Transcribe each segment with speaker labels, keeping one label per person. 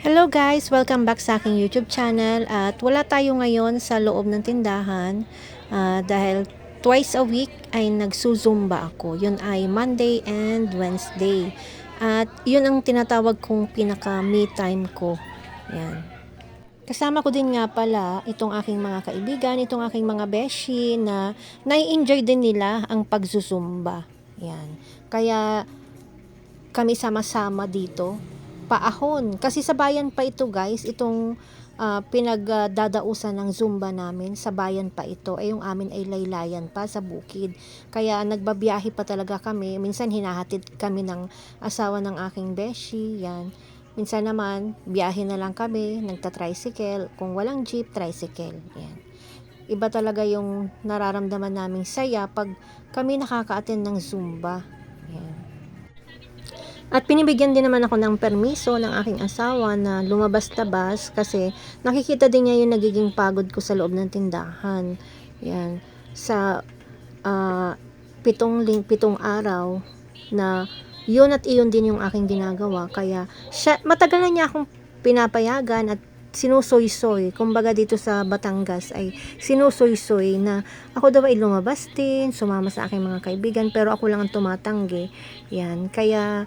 Speaker 1: Hello guys! Welcome back sa aking YouTube channel at wala tayo ngayon sa loob ng tindahan dahil twice a week ay nagsusumba ako. Yun ay Monday and Wednesday at yun ang tinatawag kong pinaka me time ko. Yan. Kasama ko din nga pala itong aking mga kaibigan, itong aking mga beshi na nai-enjoy din nila ang pagsusumba. Yan. Kaya kami sama-sama dito paahon. Kasi sa bayan pa ito guys, itong pinagdadausan ng Zumba namin, sa bayan pa ito. Yung amin ay laylayan pa sa bukid. Kaya nagbabiyahe pa talaga kami. Minsan hinahatid kami ng asawa ng aking beshi. Yan. Minsan naman, biyahe na lang kami, nagta-tricycle. Kung walang jeep, tricycle. Yan. Iba talaga yung nararamdaman naming saya pag kami nakaka-attend ng Zumba. Yan. At pinibigyan din naman ako ng permiso ng aking asawa na lumabas-tabas kasi nakikita din niya yung nagiging pagod ko sa loob ng tindahan. Yan. Sa pitong araw na yun at iyon din yung aking ginagawa. Kaya matagal na niya akong pinapayagan at sinusoy-soy. Kumbaga dito sa Batangas ay sinusoy-soy na ako daw ay lumabas din, sumama sa aking mga kaibigan, pero ako lang ang tumatanggi. Yan. Kaya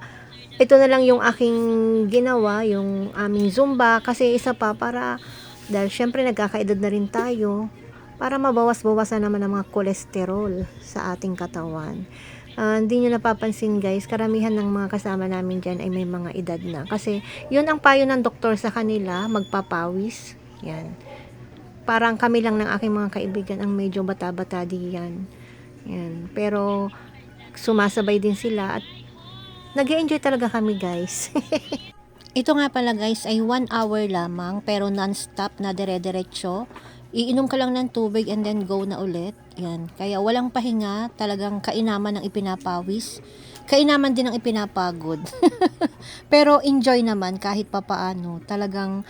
Speaker 1: ito na lang yung aking ginawa, yung aming Zumba, kasi isa pa para, dahil syempre nagkakaedad na rin tayo, para mabawas-bawasan naman ang mga kolesterol sa ating katawan. Hindi nyo napapansin guys, karamihan ng mga kasama namin dyan ay may mga edad na. Kasi yun ang payo ng doktor sa kanila, magpapawis. Yan. Parang kami lang ng aking mga kaibigan ang medyo bata-bata diyan. Yan. Pero sumasabay din sila at nag-enjoy talaga kami guys. Ito nga pala guys ay 1 hour lamang pero non-stop na dire-diretso. Iinom ka lang ng tubig and then go na ulit. Yan. Kaya walang pahinga, talagang kainaman ng ipinapawis. Kainaman din ang ipinapagod. Pero enjoy naman kahit papaano. Talagang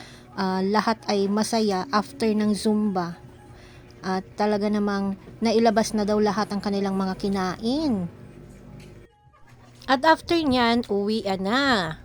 Speaker 1: lahat ay masaya after ng Zumba. At talaga namang nailabas na daw lahat ang kanilang mga kinain. At after nyan, uwi na.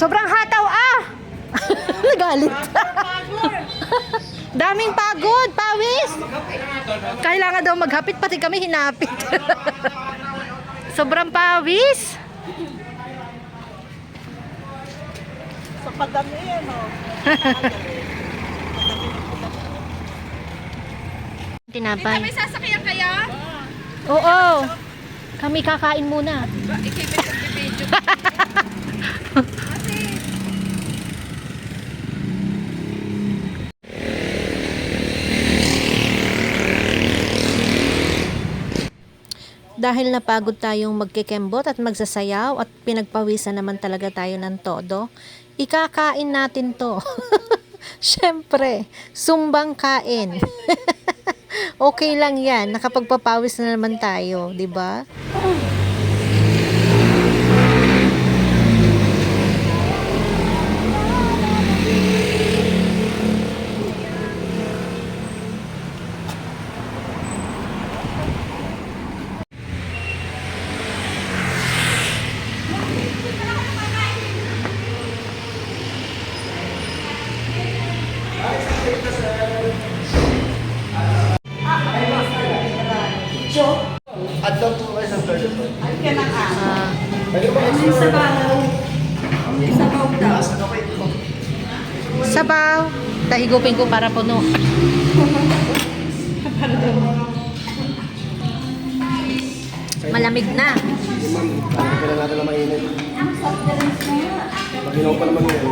Speaker 1: Sobrang hataw Nagalit. Daming pagod, pawis. Kailangan daw maghapit, pati kami hinapit. Sobrang pawis.
Speaker 2: Sa padami yan, oh.
Speaker 1: Tinapay.
Speaker 3: May sasakyan kaya?
Speaker 1: Oo. Kami kakain muna.
Speaker 3: Ikipit ang video.
Speaker 1: Dahil napagod tayong magkikembot at magsasayaw at pinagpawisan naman talaga tayo ng todo, ikakain natin to. Siyempre, sumbang kain. Okay lang yan, nakapagpapawis na naman tayo, di ba?
Speaker 4: Adlaw po kayo sa third floor. Pwede ba
Speaker 1: Sabaw. Tahigupin ko para puno. Malamig na.
Speaker 4: Ma'am, kailangan natin na mainit. Pag ginawa pa naman yan.